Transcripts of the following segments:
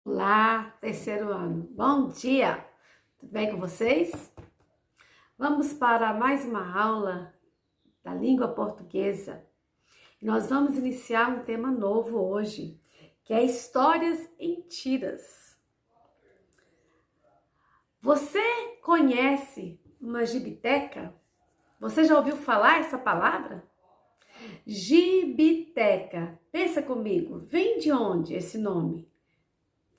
Olá, terceiro ano. Bom dia! Tudo bem com vocês? Vamos para mais uma aula da língua portuguesa. Nós vamos iniciar um tema novo hoje, que é histórias em tiras. Você conhece uma gibiteca? Você já ouviu falar essa palavra? Gibiteca. Pensa comigo, vem de onde esse nome?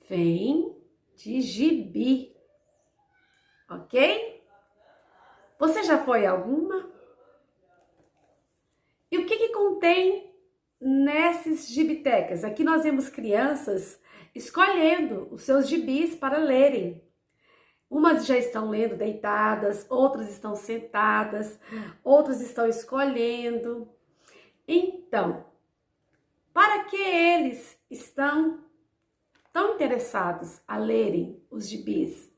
Vem de gibi, ok? Você já foi a alguma? E o que contém nessas gibitecas? Aqui nós vemos crianças escolhendo os seus gibis para lerem. Umas já estão lendo deitadas, outras estão sentadas, outras estão escolhendo. Então, para que eles estão tão interessados a lerem os gibis?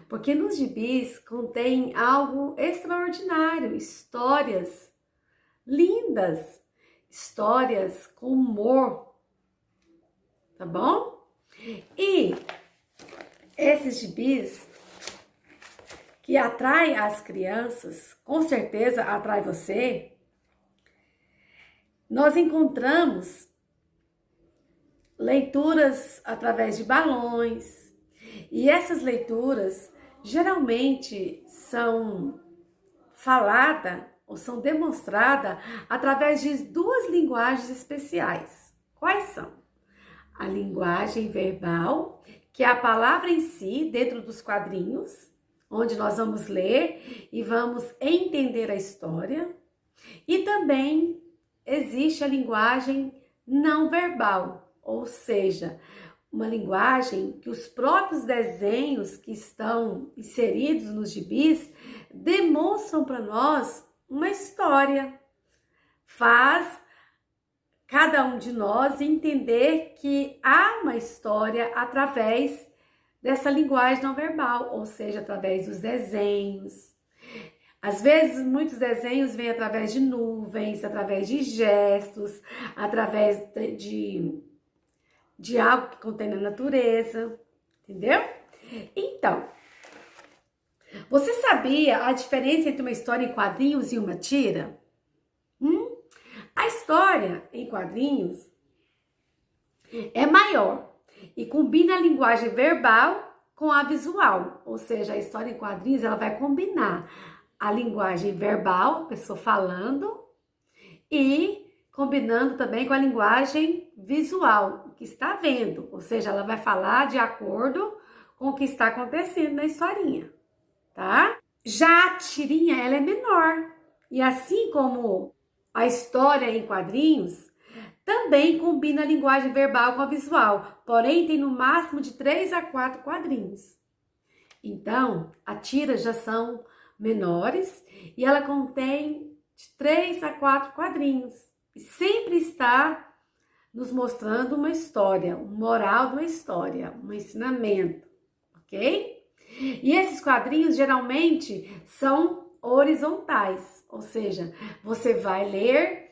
Porque nos gibis contém algo extraordinário, histórias lindas, histórias com humor, tá bom? E esses gibis que atrai as crianças, com certeza atrai você, nós encontramos leituras através de balões, e essas leituras geralmente são faladas ou são demonstradas através de duas linguagens especiais. Quais são? A linguagem verbal, que é a palavra em si dentro dos quadrinhos, onde nós vamos ler e vamos entender a história. E também existe a linguagem não verbal, ou seja, uma linguagem que os próprios desenhos que estão inseridos nos gibis demonstram para nós uma história. Faz cada um de nós entender que há uma história através dessa linguagem não verbal, ou seja, através dos desenhos. Às vezes, muitos desenhos vêm através de nuvens, através de gestos, através de algo que contém na natureza, entendeu? Então, você sabia a diferença entre uma história em quadrinhos e uma tira? A história em quadrinhos é maior e combina a linguagem verbal com a visual, ou seja, a história em quadrinhos ela vai combinar a linguagem verbal, a pessoa falando, e combinando também com a linguagem visual, o que está vendo, ou seja, ela vai falar de acordo com o que está acontecendo na historinha, tá? Já a tirinha, ela é menor, e assim como a história em quadrinhos, também combina a linguagem verbal com a visual, porém tem no máximo de 3 a 4 quadrinhos. Então, as tiras já são menores e ela contém de 3 a 4 quadrinhos. E sempre está nos mostrando uma história, um moral de uma história, um ensinamento, ok? E esses quadrinhos geralmente são horizontais, ou seja, você vai ler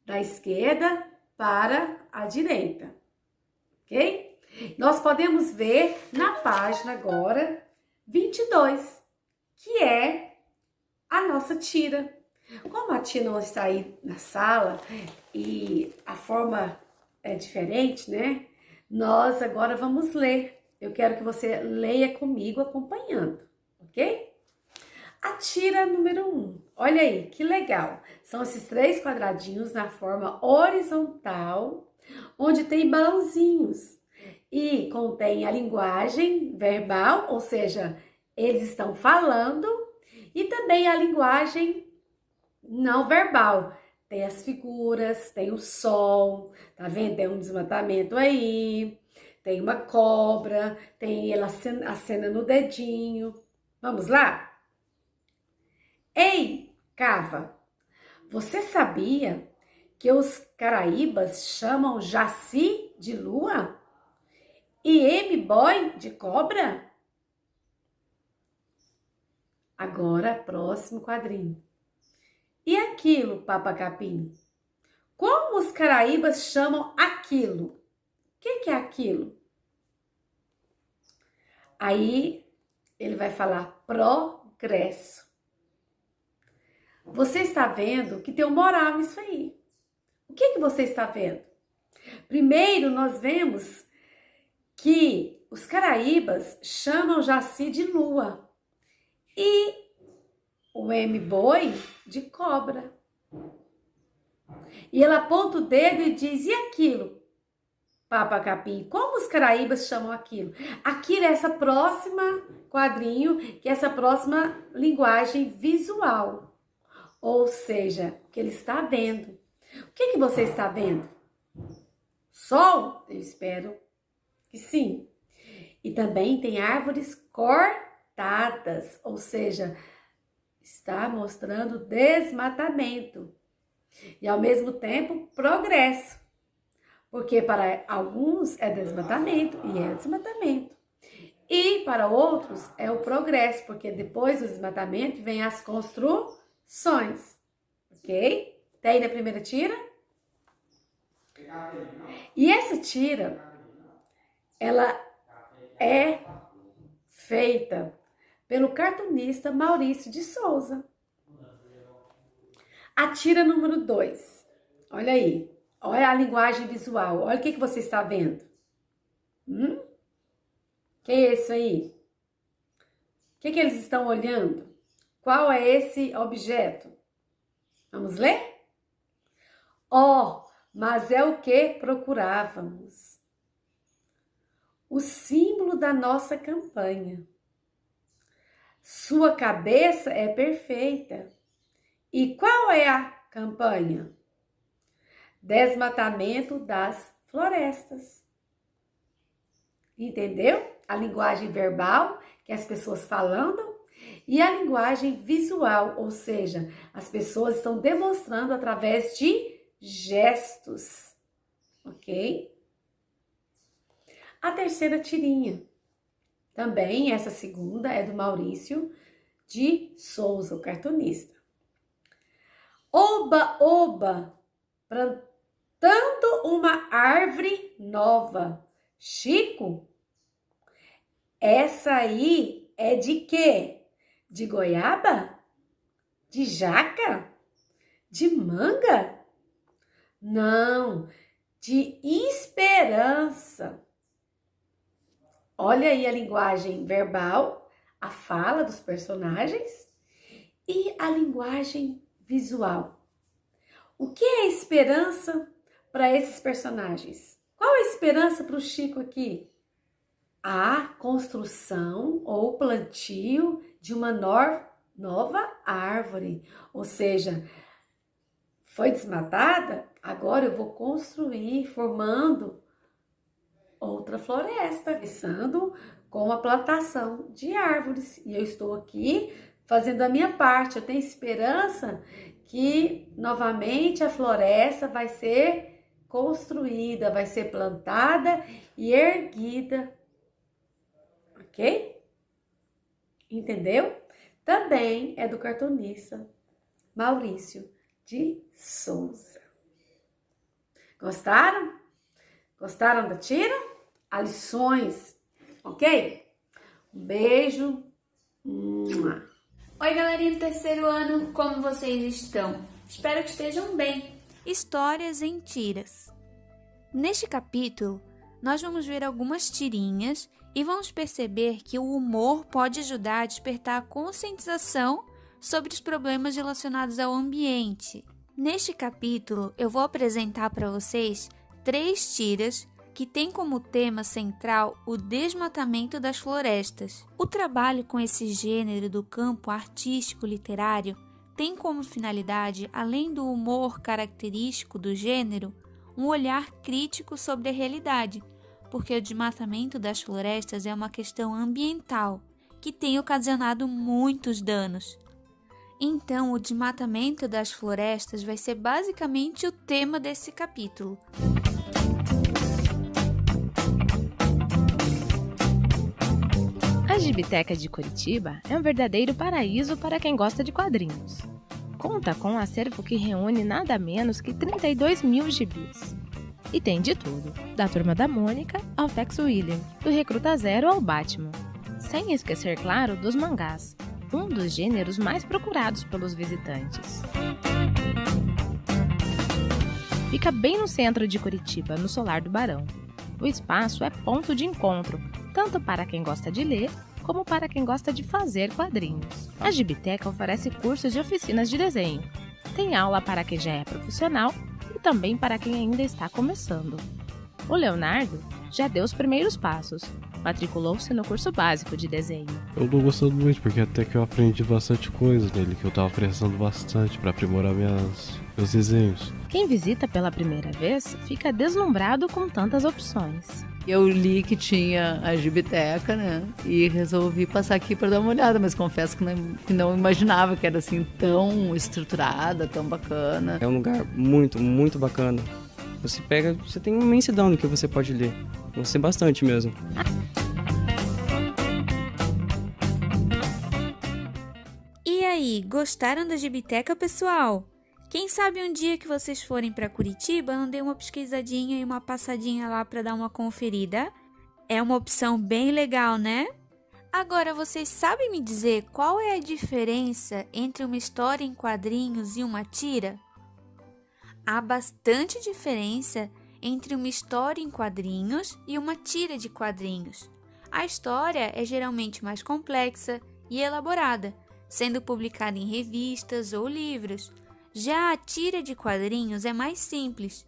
da esquerda para a direita, ok? Nós podemos ver na página agora 22, que é a nossa tira. Como a tia não está aí na sala e a forma é diferente, né? Nós agora vamos ler. Eu quero que você leia comigo acompanhando, ok? A tira número 1. Olha aí, que legal. São esses 3 quadradinhos na forma horizontal, onde tem balãozinhos. E contém a linguagem verbal, ou seja, eles estão falando, e também a linguagem não verbal. Tem as figuras, tem o sol, tá vendo? Tem um desmatamento aí, tem uma cobra, tem ela acena no dedinho. Vamos lá? Ei, Cava, você sabia que os caraíbas chamam Jaci de lua e M-boy de cobra? Agora, próximo quadrinho. E aquilo, Papa Capim? Como os caraíbas chamam aquilo? O que é aquilo? Aí ele vai falar progresso. Você está vendo que tem um moral nisso aí. O que você está vendo? Primeiro, nós vemos que os caraíbas chamam Jaci de lua e o M-Boi de cobra. E ela aponta o dedo e diz, e aquilo, Papa Capim? Como os caraíbas chamam aquilo? Aquilo é essa próxima quadrinho, que é essa próxima linguagem visual. Ou seja, o que ele está vendo. O que você está vendo? Sol? Eu espero que sim. E também tem árvores cortadas, ou seja, está mostrando desmatamento. E ao mesmo tempo, progresso. Porque para alguns é desmatamento e é desmatamento. E para outros é o progresso, porque depois do desmatamento vem as construções. Ok? Tá aí na primeira tira? E essa tira, ela é feita pelo cartunista Maurício de Souza. A tira número 2. Olha aí. Olha a linguagem visual. Olha o que você está vendo. Que é isso aí? O que eles estão olhando? Qual é esse objeto? Vamos ler? Mas é o que procurávamos. O símbolo da nossa campanha. Sua cabeça é perfeita. E qual é a campanha? Desmatamento das florestas. Entendeu? A linguagem verbal, que as pessoas falando, e a linguagem visual, ou seja, as pessoas estão demonstrando através de gestos. Ok? A terceira tirinha. Também essa segunda é do Maurício de Souza, o cartunista. Oba, oba, plantando uma árvore nova. Chico, essa aí é de quê? De goiaba? De jaca? De manga? Não, de esperança. Olha aí a linguagem verbal, a fala dos personagens e a linguagem visual. O que é esperança para esses personagens? Qual é a esperança para o Chico aqui? A construção ou plantio de uma nova árvore. Ou seja, foi desmatada? Agora eu vou construir, formando outra floresta, começando com a plantação de árvores. E eu estou aqui fazendo a minha parte. Eu tenho esperança que novamente a floresta vai ser construída, vai ser plantada e erguida. Ok? Entendeu? Também é do cartunista Maurício de Souza. Gostaram? Gostaram da tira? As lições, ok? Um beijo. Oi, galerinha do terceiro ano, como vocês estão? Espero que estejam bem. Histórias em tiras. Neste capítulo, nós vamos ver algumas tirinhas e vamos perceber que o humor pode ajudar a despertar a conscientização sobre os problemas relacionados ao ambiente. Neste capítulo, eu vou apresentar para vocês 3 tiras que têm como tema central o desmatamento das florestas. O trabalho com esse gênero do campo artístico-literário tem como finalidade, além do humor característico do gênero, um olhar crítico sobre a realidade, porque o desmatamento das florestas é uma questão ambiental que tem ocasionado muitos danos. Então, o desmatamento das florestas vai ser basicamente o tema desse capítulo. A Gibiteca de Curitiba é um verdadeiro paraíso para quem gosta de quadrinhos. Conta com um acervo que reúne nada menos que 32 mil gibis. E tem de tudo, da Turma da Mônica ao Tex William, do Recruta Zero ao Batman. Sem esquecer, claro, dos mangás, um dos gêneros mais procurados pelos visitantes. Fica bem no centro de Curitiba, no Solar do Barão. O espaço é ponto de encontro, tanto para quem gosta de ler, como para quem gosta de fazer quadrinhos. A Gibiteca oferece cursos e oficinas de desenho. Tem aula para quem já é profissional e também para quem ainda está começando. O Leonardo já deu os primeiros passos. Matriculou-se no curso básico de desenho. Eu tô gostando muito, porque até que eu aprendi bastante coisa nele, que eu tava precisando bastante para aprimorar meus desenhos. Quem visita pela primeira vez fica deslumbrado com tantas opções. Eu li que tinha a Gibiteca, né? E resolvi passar aqui para dar uma olhada, mas confesso que não imaginava que era assim tão estruturada, tão bacana. É um lugar muito, muito bacana. Você tem uma imensidão do que você pode ler. Gostei bastante mesmo. E aí, gostaram da Gibiteca, pessoal? Quem sabe um dia que vocês forem para Curitiba, não dê uma pesquisadinha e uma passadinha lá para dar uma conferida? É uma opção bem legal, né? Agora, vocês sabem me dizer qual é a diferença entre uma história em quadrinhos e uma tira? Há bastante diferença entre uma história em quadrinhos e uma tira de quadrinhos. A história é geralmente mais complexa e elaborada, sendo publicada em revistas ou livros. Já a tira de quadrinhos é mais simples,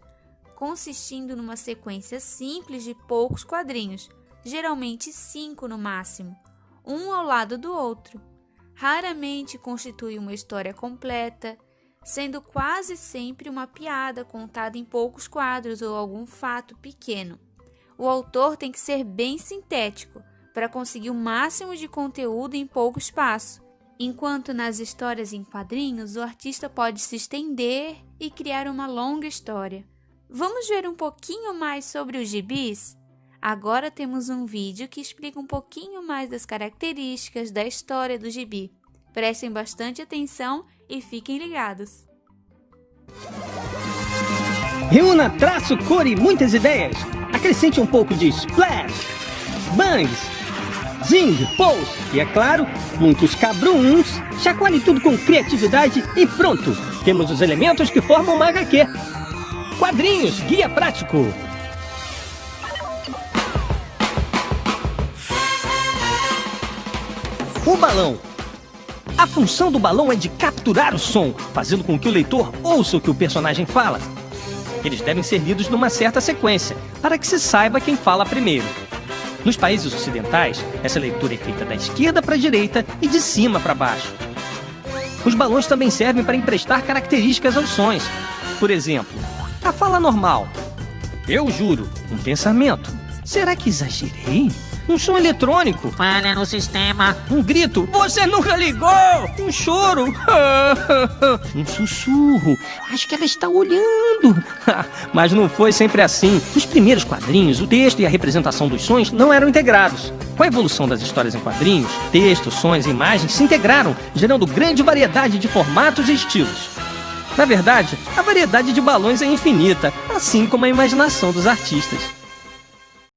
consistindo numa sequência simples de poucos quadrinhos, geralmente 5 no máximo, um ao lado do outro. Raramente constitui uma história completa, sendo quase sempre uma piada contada em poucos quadros ou algum fato pequeno. O autor tem que ser bem sintético para conseguir o máximo de conteúdo em pouco espaço. Enquanto nas histórias em quadrinhos, o artista pode se estender e criar uma longa história. Vamos ver um pouquinho mais sobre os gibis? Agora temos um vídeo que explica um pouquinho mais das características da história do gibi. Prestem bastante atenção e fiquem ligados. Reúna traço, cor e muitas ideias. Acrescente um pouco de splash, bangs, zing, pose e, é claro, muitos cabruns. Chacoalhe tudo com criatividade e pronto! Temos os elementos que formam uma HQ. Quadrinhos, guia prático. O balão. A função do balão é de capturar o som, fazendo com que o leitor ouça o que o personagem fala. Eles devem ser lidos numa certa sequência, para que se saiba quem fala primeiro. Nos países ocidentais, essa leitura é feita da esquerda para a direita e de cima para baixo. Os balões também servem para emprestar características aos sons. Por exemplo, a fala normal. Eu juro, um pensamento. Será que exagerei? Um som eletrônico. Falha no sistema. Um grito. Você nunca ligou! Um choro. Um sussurro. Acho que ela está olhando. Mas não foi sempre assim. Nos primeiros quadrinhos, o texto e a representação dos sons não eram integrados. Com a evolução das histórias em quadrinhos, texto, sons e imagens se integraram, gerando grande variedade de formatos e estilos. Na verdade, a variedade de balões é infinita, assim como a imaginação dos artistas.